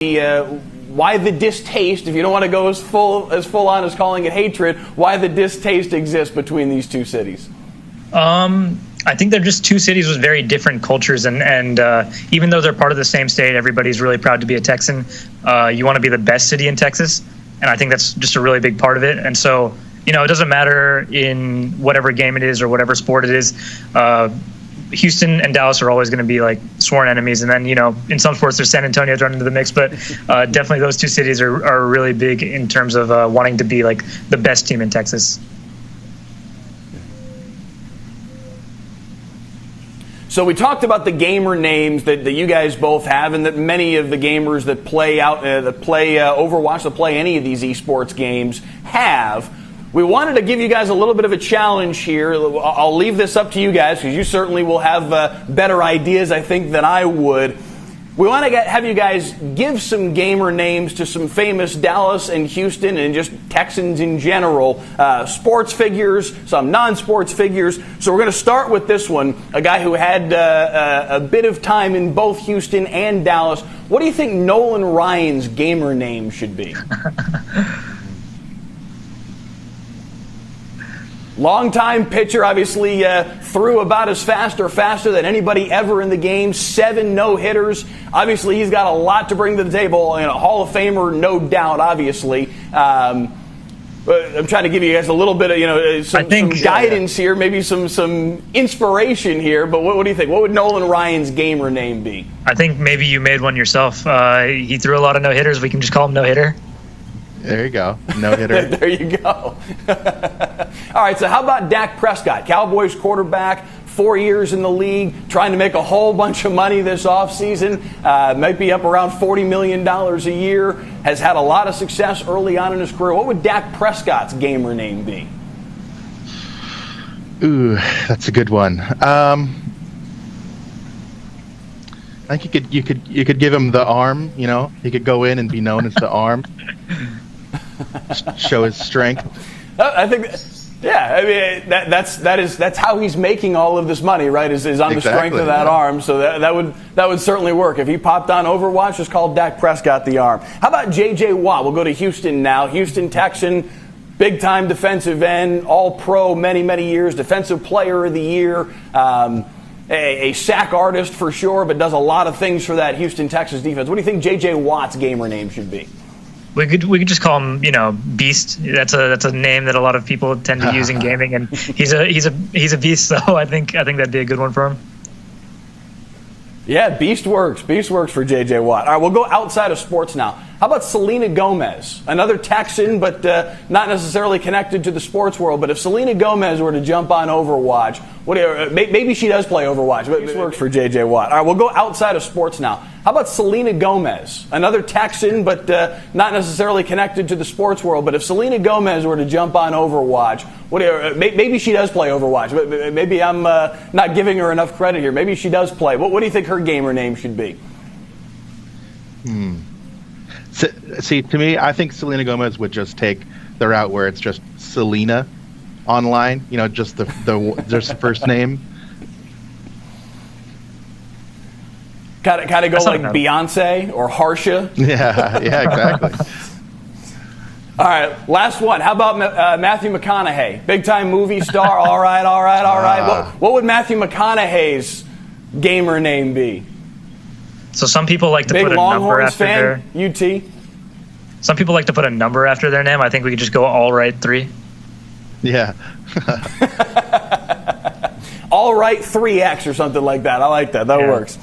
why the distaste, if you don't want to go as full on as calling it hatred, why the distaste exists between these two cities? I think they're just two cities with very different cultures, and even though they're part of the same state, everybody's really proud to be a Texan. You want to be the best city in Texas, and I think that's just a really big part of it. And so, it doesn't matter in whatever game it is or whatever sport it is. Houston and Dallas are always going to be like sworn enemies, and then in some sports there's San Antonio thrown into the mix, but definitely those two cities are really big in terms of wanting to be like the best team in Texas. So we talked about the gamer names that you guys both have, and that many of the gamers that play Overwatch, that play any of these esports games have. We wanted to give you guys a little bit of a challenge here. I'll leave this up to you guys because you certainly will have better ideas, I think, than I would. We want to have you guys give some gamer names to some famous Dallas and Houston and just Texans in general. Sports figures, some non-sports figures. So we're going to start with this one, a guy who had a bit of time in both Houston and Dallas. What do you think Nolan Ryan's gamer name should be? Long-time pitcher, obviously threw about as fast or faster than anybody ever in the game. 7 no-hitters. Obviously, he's got a lot to bring to the table. Hall of Famer, no doubt, obviously. I'm trying to give you guys a little bit of some guidance here, maybe some inspiration here. But what do you think? What would Nolan Ryan's gamer name be? I think maybe you made one yourself. He threw a lot of no-hitters. We can just call him no-hitter. There you go. No-hitter. There you go. All right, so how about Dak Prescott, Cowboys quarterback, 4 years in the league, trying to make a whole bunch of money this offseason, might be up around $40 million a year, has had a lot of success early on in his career. What would Dak Prescott's gamer name be? Ooh, that's a good one. I think you could give him the arm. He could go in and be known as the arm. Show his strength. I think, that's how he's making all of this money, right? Is on the strength of that arm. So that would certainly work. If he popped on Overwatch, just called Dak Prescott the arm. How about J.J. Watt? We'll go to Houston now. Houston Texan, big time defensive end, all pro, many years, defensive player of the year. A sack artist for sure, but does a lot of things for that Houston Texas defense. What do you think J.J. Watt's gamer name should be? We could just call him, Beast. That's a name that a lot of people tend to use in gaming, and he's a beast. So I think that'd be a good one for him. Yeah, Beast works. Beast works for J.J. Watt. All right, we'll go outside of sports now. How about Selena Gomez, another Texan, but not necessarily connected to the sports world? But if Selena Gomez were to jump on Overwatch, maybe she does play Overwatch, but this works for J.J. Watt. All right, we'll go outside of sports now. How about Selena Gomez, another Texan, but not necessarily connected to the sports world? But if Selena Gomez were to jump on Overwatch, maybe she does play Overwatch, but maybe I'm not giving her enough credit here. Maybe she does play. What do you think her gamer name should be? See, to me, I think Selena Gomez would just take the route where it's just Selena online, just the first name. Kind of go like Beyonce or Harsha. Yeah, exactly. All right, last one. How about Matthew McConaughey, big time movie star? All right. What would Matthew McConaughey's gamer name be? So some people like to big put a number after fan, UT. Some people like to put a number after their name. I think we could just go All Right 3. Yeah. All Right 3X or something like that. I like that. That works.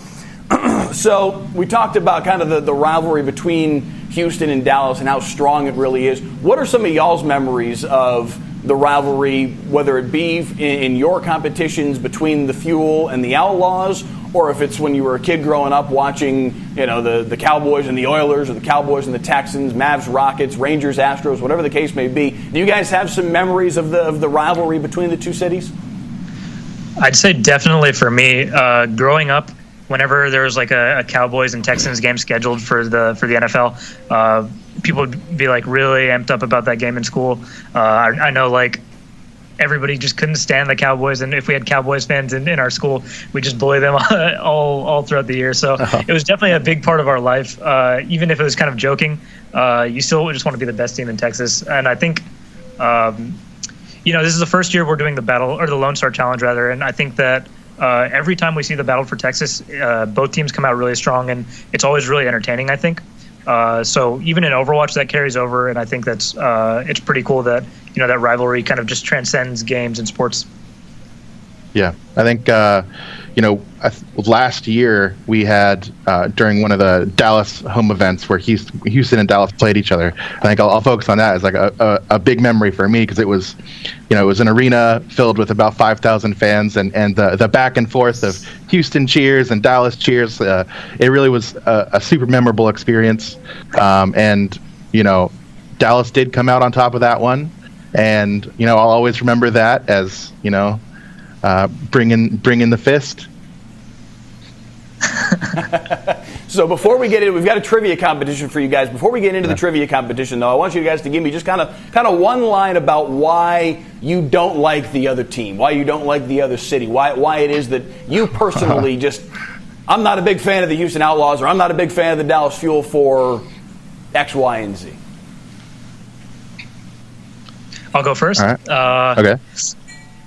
So we talked about kind of the rivalry between Houston and Dallas and how strong it really is. What are some of y'all's memories of the rivalry, whether it be in your competitions between the Fuel and the Outlaws, or if it's when you were a kid growing up watching, the Cowboys and the Oilers, or the Cowboys and the Texans, Mavs, Rockets, Rangers, Astros, whatever the case may be? Do you guys have some memories of the rivalry between the two cities? I'd say definitely for me, growing up, whenever there was like a Cowboys and Texans game scheduled for the NFL, people would be like really amped up about that game in school. I know like everybody just couldn't stand the Cowboys, and if we had Cowboys fans in our school, we just bully them all throughout the year. So it was definitely a big part of our life. Even if it was kind of joking, you still just want to be the best team in Texas. And I think, this is the first year we're doing the Lone Star Challenge rather, and I think that every time we see the Battle for Texas, both teams come out really strong, and it's always really entertaining, I think. So even in Overwatch, that carries over, and I think that's it's pretty cool that that rivalry kind of just transcends games and sports. Yeah, I think last year we had during one of the Dallas home events where Houston and Dallas played each other. I think I'll focus on that as like a big memory for me because it was an arena filled with about 5,000 fans and the back and forth of Houston cheers and Dallas cheers. It really was a super memorable experience, and Dallas did come out on top of that one, and I'll always remember that as bring in the fist. So before we get into, we've got a trivia competition for you guys. Before we get into the trivia competition, though, I want you guys to give me just kind of one line about why you don't like the other team, why you don't like the other city, why it is that you personally just, I'm not a big fan of the Houston Outlaws, or I'm not a big fan of the Dallas Fuel for X, Y, and Z. I'll go first. All right. Okay.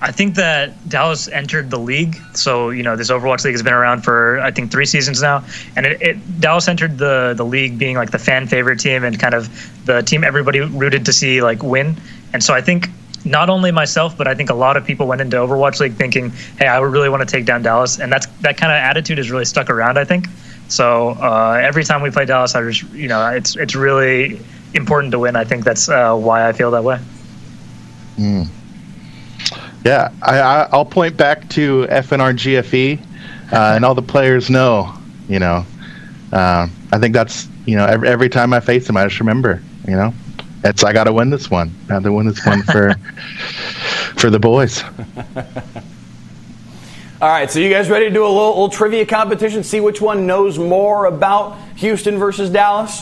I think that Dallas entered the league. So, this Overwatch League has been around for, I think, 3 seasons now. And Dallas entered the league being like the fan favorite team and kind of the team everybody rooted to see like win. And so I think not only myself, but I think a lot of people went into Overwatch League thinking, hey, I would really want to take down Dallas. And that kind of attitude has really stuck around, I think. So every time we play Dallas, I just, it's really important to win. I think that's why I feel that way. Mm. Yeah, I'll point back to FNR GFE, and all the players know. I think that's every time I face them, I just remember. I got to win this one. I have to win this one for the boys. All right, so you guys ready to do a little trivia competition? See which one knows more about Houston versus Dallas?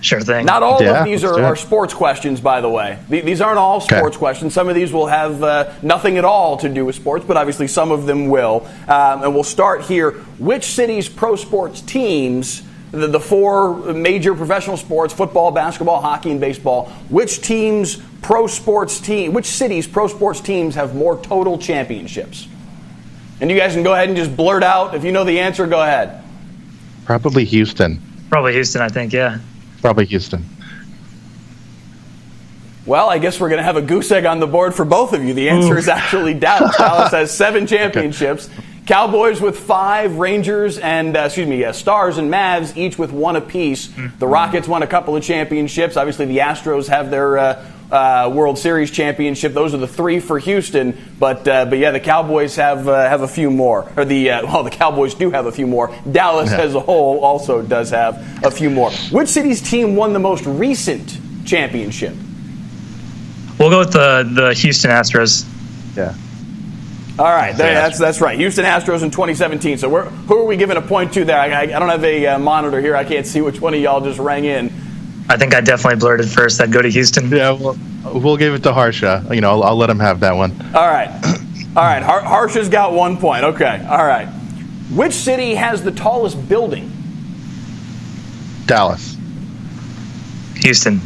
Sure thing. Not all of these are sports questions, by the way. These aren't all sports questions. Some of these will have nothing at all to do with sports, but obviously some of them will. And we'll start here. Which city's pro sports teams, the 4 major professional sports, football, basketball, hockey, and baseball, which cities' pro sports teams have more total championships? And you guys can go ahead and just blurt out. If you know the answer, go ahead. Probably Houston. Probably Houston, I think, yeah. Probably Houston. Well, I guess we're going to have a goose egg on the board for both of you. The answer is actually Dallas. Dallas has 7 championships. Cowboys with 5, Rangers and Stars and Mavs each with 1 apiece. The Rockets won a couple of championships. Obviously, the Astros have their World Series championship. Those are the 3 for Houston. But yeah, the Cowboys have a few more. Or the Cowboys do have a few more. Dallas as a whole also does have a few more. Which city's team won the most recent championship? We'll go with the Houston Astros. Yeah. All right, that's right. Houston Astros in 2017. So who are we giving a point to there? I don't have a monitor here. I can't see which one of y'all just rang in. I think I definitely blurted first. I'd go to Houston. Yeah, we'll give it to Harsha. I'll let him have that one. All right. Harsha's got 1 point. Okay. All right. Which city has the tallest building? Dallas. Houston.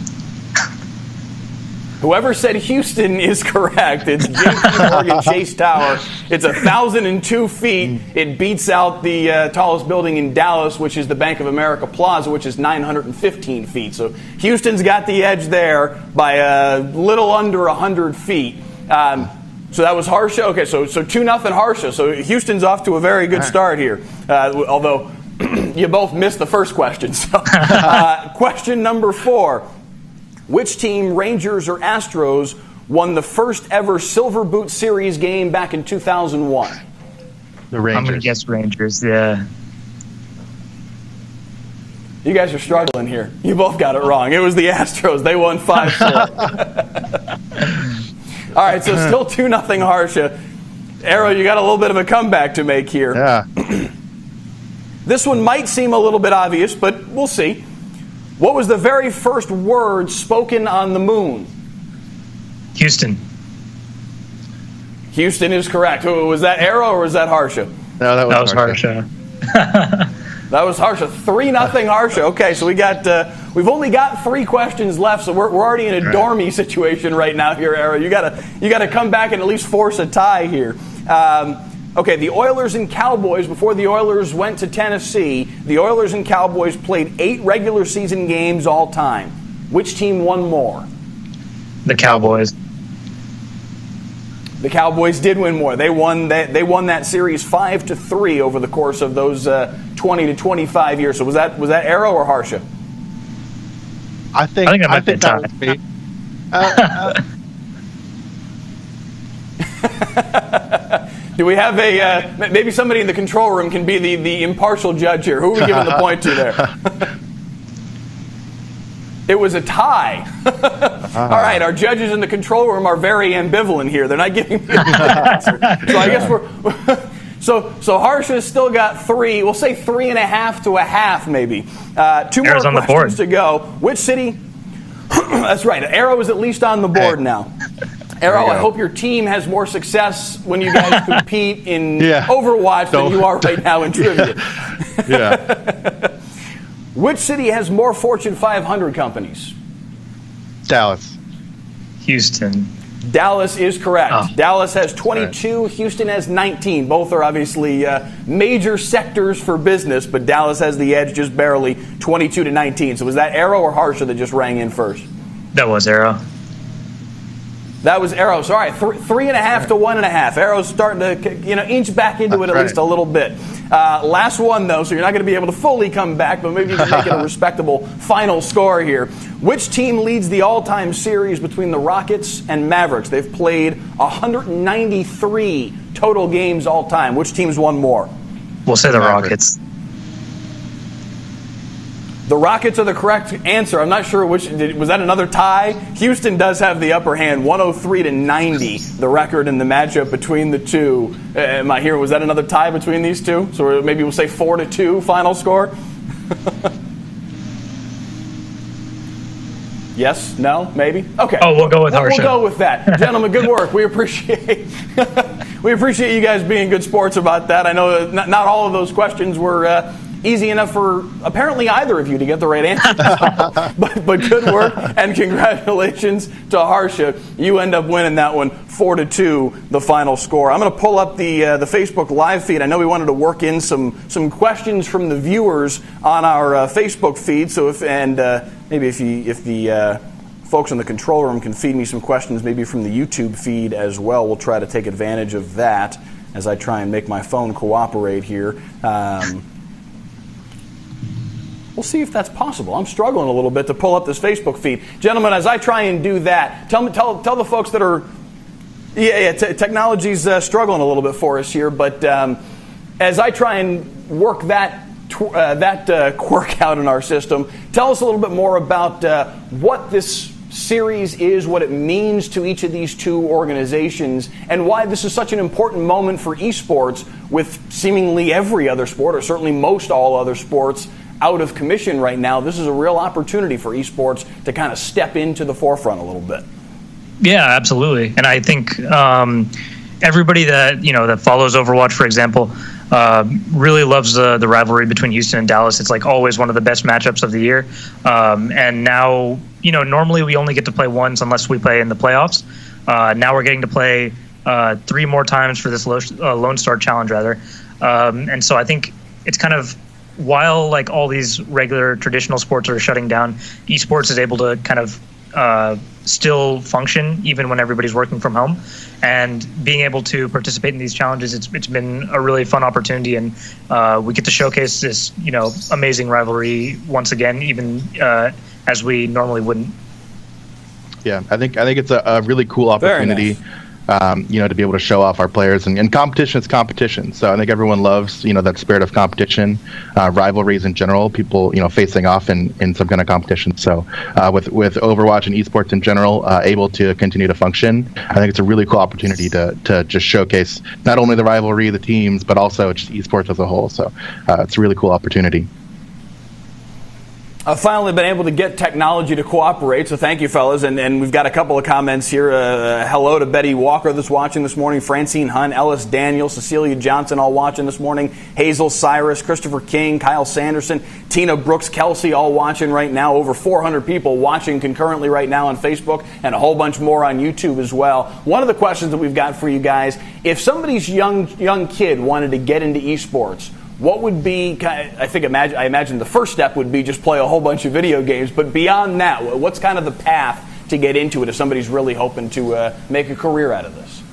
Whoever said Houston is correct. It's JP Morgan Chase Tower. It's 1,002 feet. It beats out the tallest building in Dallas, which is the Bank of America Plaza, which is 915 feet. So Houston's got the edge there by a little under 100 feet. So that was Harsha. Okay, so 2-0 Harsha. So Houston's off to a very good start here, although you both missed the first question. So, question number 4. Which team, Rangers or Astros, won the first ever Silver Boot Series game back in 2001? The Rangers. I'm going to guess Rangers, yeah. You guys are struggling here. You both got it wrong. It was the Astros. They won 5-4. All right, so still 2-0 Harsha. Aero, you got a little bit of a comeback to make here. Yeah. This one might seem a little bit obvious, but we'll see. What was the very first word spoken on the moon? Houston. Houston is correct. Was that Aero or was that Harsha? No, that was Harsha. That was Harsha. 3-0 Harsha. Okay, so we've only got 3 questions left, so we're already in a dormy situation right now here, Aero. You gotta come back and at least force a tie here. Okay, the Oilers and Cowboys, before the Oilers went to Tennessee, the Oilers and Cowboys played 8 regular season games all time. Which team won more? The Cowboys. The Cowboys did win more. They won that series 5-3 over the course of those 20 to 25 years. So was that Aero or Harsha? I think that was me. Do we have maybe somebody in the control room can be the impartial judge here? Who are we giving the point to there? It was a tie. All right, our judges in the control room are very ambivalent here. They're not giving me a good answer. So I guess we're so Harsha's still got 3. We'll say 3.5 to a half, maybe. 2 more on the board questions to go. Which city? That's right. Aero is at least on the board now. Aero, I hope your team has more success when you guys compete in Overwatch than you are right now in trivia. Yeah. Which city has more Fortune 500 companies? Dallas. Houston. Dallas is correct. Oh. Dallas has 22, Houston has 19. Both are obviously major sectors for business, but Dallas has the edge just barely, 22-19. So was that Aero or Harsha that just rang in first? That was Aero. That was Aero. So, all right, 3.5 to 1.5. Aero's starting to inch back into it at least a little bit. Last one, though, so you're not going to be able to fully come back, but maybe you can make it a respectable final score here. Which team leads the all-time series between the Rockets and Mavericks? They've played 193 total games all time. Which team's won more? We'll say the Rockets. The Rockets are the correct answer. I'm not sure was that another tie? Houston does have the upper hand, 103-90, the record in the matchup between the two. Am I here? Was that another tie between these two? So maybe we'll say 4-2 final score. Yes? No? Maybe? Okay. Oh, we'll go with Harsha. We'll go with that. Gentlemen, good work. We appreciate you guys being good sports about that. I know not all of those questions were easy enough for apparently either of you to get the right answer. but good work and congratulations to Harsha. You end up winning that one 4-2, the final score. I'm going to pull up the Facebook live feed. I know we wanted to work in some questions from the viewers on our Facebook feed. So maybe if the folks in the control room can feed me some questions, maybe from the YouTube feed as well, we'll try to take advantage of that as I try and make my phone cooperate here. We'll see if that's possible. I'm struggling a little bit to pull up this Facebook feed. Gentlemen, as I try and do that, tell the folks that are... technology's struggling a little bit for us here, but as I try and work that quirk out in our system, tell us a little bit more about what this series is, what it means to each of these two organizations, and why this is such an important moment for esports with seemingly every other sport, or certainly most all other sports, out of commission right now. This is a real opportunity for esports to kind of step into the forefront a little bit. Yeah, absolutely. And I think everybody that follows Overwatch, for example, really loves the rivalry between Houston and Dallas. It's like always one of the best matchups of the year. And now, normally we only get to play once unless we play in the playoffs. Now we're getting to play 3 more times for this Lone Star Challenge, rather. And so I think it's kind of, while like all these regular traditional sports are shutting down, esports is able to kind of still function even when everybody's working from home. And being able to participate in these challenges, it's been a really fun opportunity, and we get to showcase this amazing rivalry once again, even as we normally wouldn't. Yeah, I think it's a really cool opportunity. To be able to show off our players, and competition is competition. So I think everyone loves, that spirit of competition, rivalries in general, people, facing off in some kind of competition. So with Overwatch and esports in general, able to continue to function, I think it's a really cool opportunity to just showcase not only the rivalry, the teams, but also just esports as a whole. So it's a really cool opportunity. I've finally been able to get technology to cooperate, so thank you, fellas. And we've got a couple of comments here. Hello to Betty Walker that's watching this morning, Francine Hunt, Ellis Daniel, Cecilia Johnson all watching this morning, Hazel Cyrus, Christopher King, Kyle Sanderson, Tina Brooks, Kelsey all watching right now. Over 400 people watching concurrently right now on Facebook, and a whole bunch more on YouTube as well. One of the questions that we've got for you guys, if somebody's young kid wanted to get into esports, what would be, I imagine the first step would be just play a whole bunch of video games, but beyond that, what's kind of the path to get into it if somebody's really hoping to make a career out of this?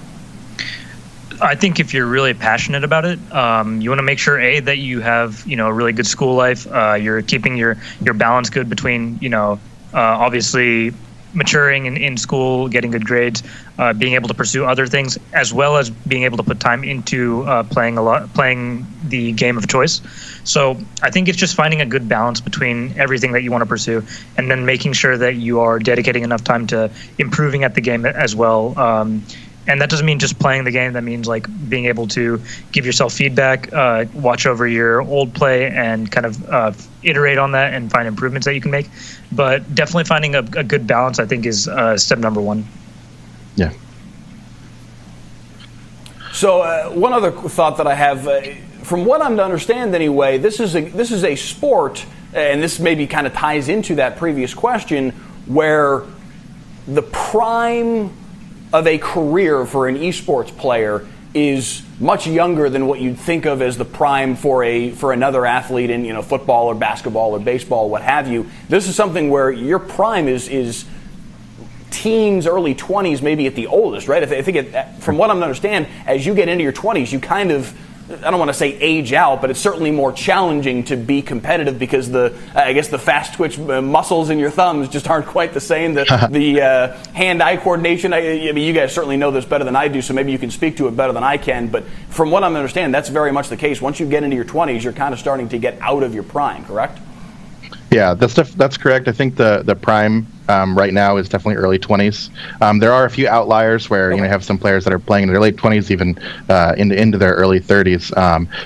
I think if you're really passionate about it, you want to make sure, A, that you have, a really good school life. You're keeping your balance good between, obviously maturing in school, getting good grades, being able to pursue other things, as well as being able to put time into playing the game of choice. So I think it's just finding a good balance between everything that you want to pursue, and then making sure that you are dedicating enough time to improving at the game as well. And that doesn't mean just playing the game. That means like being able to give yourself feedback, watch over your old play, and kind of iterate on that and find improvements that you can make. But definitely finding a good balance, I think, is step number one. Yeah. So one other thought that I have, from what I'm to understand anyway, this is a sport, and this maybe kind of ties into that previous question, where the prime of a career for an esports player is much younger than what you'd think of as the prime for another athlete in football or basketball or baseball, what have you. This is something where your prime is teens, early 20s, maybe at the oldest, right? I think from what I'm understand, as you get into your 20s, you kind of, I don't want to say age out, but it's certainly more challenging to be competitive because the fast twitch muscles in your thumbs just aren't quite the same. The hand-eye coordination, I mean, you guys certainly know this better than I do, so maybe you can speak to it better than I can. But from what I'm understanding, that's very much the case. Once you get into your 20s, you're kind of starting to get out of your prime, correct? Yeah, that's correct. I think the prime right now is definitely early 20s. There are a few outliers where you have some players that are playing in their late 20s, even into their early 30s.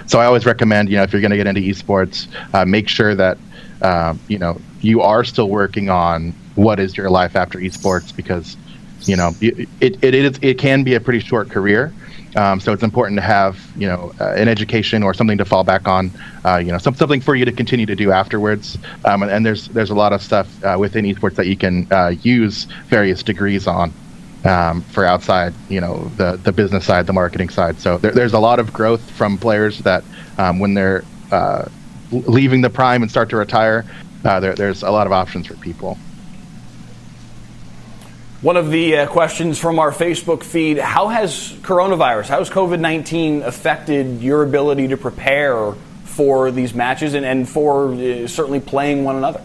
So I always recommend, if you're going to get into esports, make sure that you are still working on what is your life after esports, because it can be a pretty short career. So it's important to have, an education or something to fall back on, something for you to continue to do afterwards. And there's a lot of stuff within esports that you can use various degrees on for outside, the business side, the marketing side. So there's a lot of growth from players that when they're leaving the prime and start to retire, there's a lot of options for people. One of the questions from our Facebook feed, how has COVID-19 affected your ability to prepare for these matches and for certainly playing one another?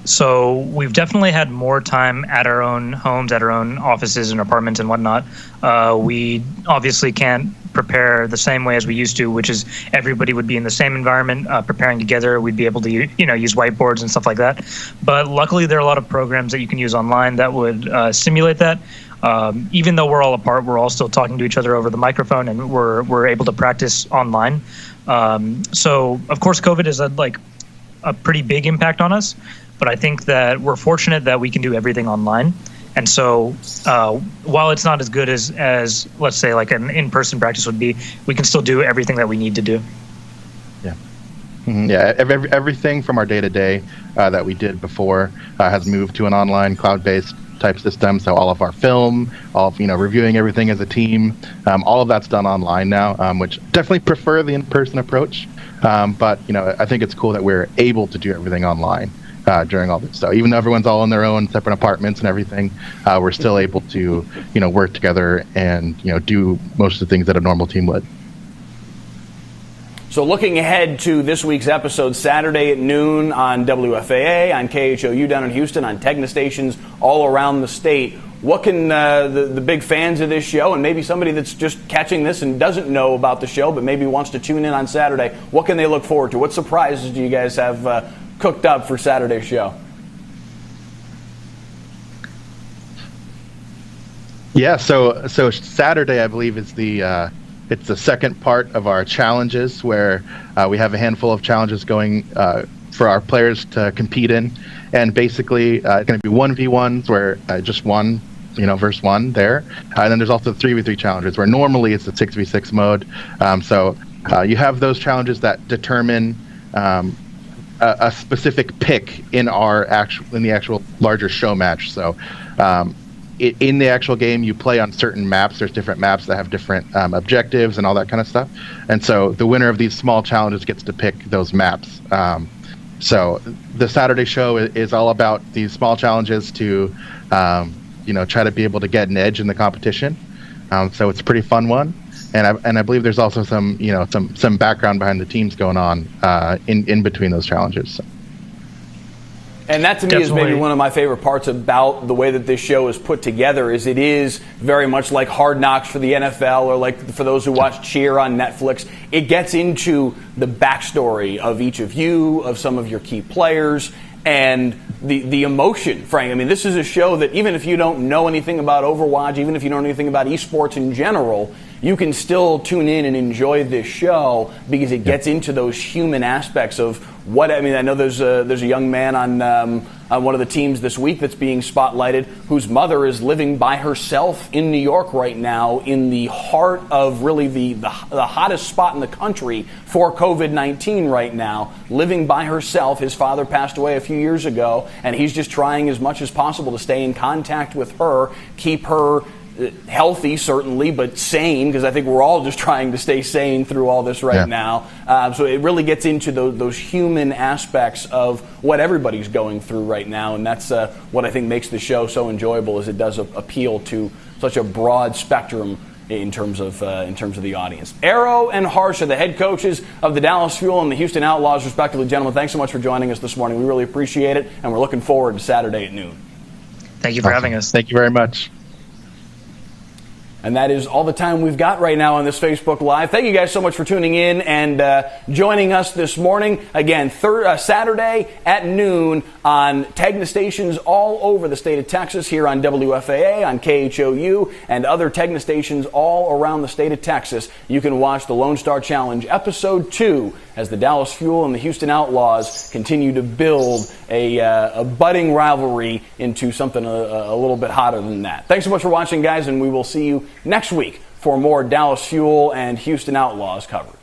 So we've definitely had more time at our own homes, at our own offices and apartments and whatnot. We obviously can't prepare the same way as we used to, which is everybody would be in the same environment preparing together. We'd be able to use whiteboards and stuff like that. But luckily, there are a lot of programs that you can use online that would simulate that. Even though we're all apart, we're all still talking to each other over the microphone, and we're able to practice online. So of course, COVID has had a pretty big impact on us. But I think that we're fortunate that we can do everything online. And so while it's not as good as let's say like an in-person practice would be, we can still do everything that we need to do. Yeah. Mm-hmm. Yeah. Everything from our day-to-day that we did before has moved to an online cloud-based type system. So all of our film, all of, reviewing everything as a team, all of that's done online now, which definitely prefer the in-person approach. But, I think it's cool that we're able to do everything online. During all this stuff, even though everyone's all in their own separate apartments and everything, we're still able to, work together and, do most of the things that a normal team would. So looking ahead to this week's episode, Saturday at noon on WFAA, on KHOU down in Houston, on Tegna stations all around the state, what can the big fans of this show, and maybe somebody that's just catching this and doesn't know about the show but maybe wants to tune in on Saturday, what can they look forward to? What surprises do you guys have cooked up for Saturday's show? Yeah, so Saturday, I believe, is it's the second part of our challenges, where we have a handful of challenges going for our players to compete in, and basically it's going to be 1v1s where just one, versus one there, and then there's also 3v3 challenges where normally it's a 6v6 mode. So you have those challenges that determine a specific pick in the actual larger show match. So in the actual game, you play on certain maps. There's different maps that have different objectives and all that kind of stuff. And so the winner of these small challenges gets to pick those maps. So the Saturday show is all about these small challenges to, try to be able to get an edge in the competition. So it's a pretty fun one. And I believe there's also some background behind the teams going on in between those challenges. So. And that to me is maybe one of my favorite parts about the way that this show is put together. Is it is very much like Hard Knocks for the NFL, or like for those who watch Cheer on Netflix. It gets into the backstory of each of you, of some of your key players, and the emotion, Frank. I mean, this is a show that even if you don't know anything about Overwatch, even if you don't know anything about esports in general, you can still tune in and enjoy this show because it gets into those human aspects of what. I mean, I know there's a young man on one of the teams this week that's being spotlighted whose mother is living by herself in New York right now, in the heart of really the hottest spot in the country for COVID-19 right now, living by herself. His father passed away a few years ago, and he's just trying as much as possible to stay in contact with her, keep her healthy, certainly, but sane, because I think we're all just trying to stay sane through all this right now. So it really gets into those human aspects of what everybody's going through right now, and that's what I think makes the show so enjoyable, is it does appeal to such a broad spectrum in terms of the audience. Aero and Harsha, the head coaches of the Dallas Fuel and the Houston Outlaws, respectively. Gentlemen, thanks so much for joining us this morning. We really appreciate it, and we're looking forward to Saturday at noon. Thank you for having us. Thank you very much. And that is all the time we've got right now on this Facebook Live. Thank you guys so much for tuning in and joining us this morning. Again, Saturday at noon on Tegna stations all over the state of Texas, here on WFAA, on KHOU, and other Tegna stations all around the state of Texas. You can watch the Lone Star Challenge Episode 2 as the Dallas Fuel and the Houston Outlaws continue to build a budding rivalry into something a little bit hotter than that. Thanks so much for watching, guys, and we will see you next week for more Dallas Fuel and Houston Outlaws coverage.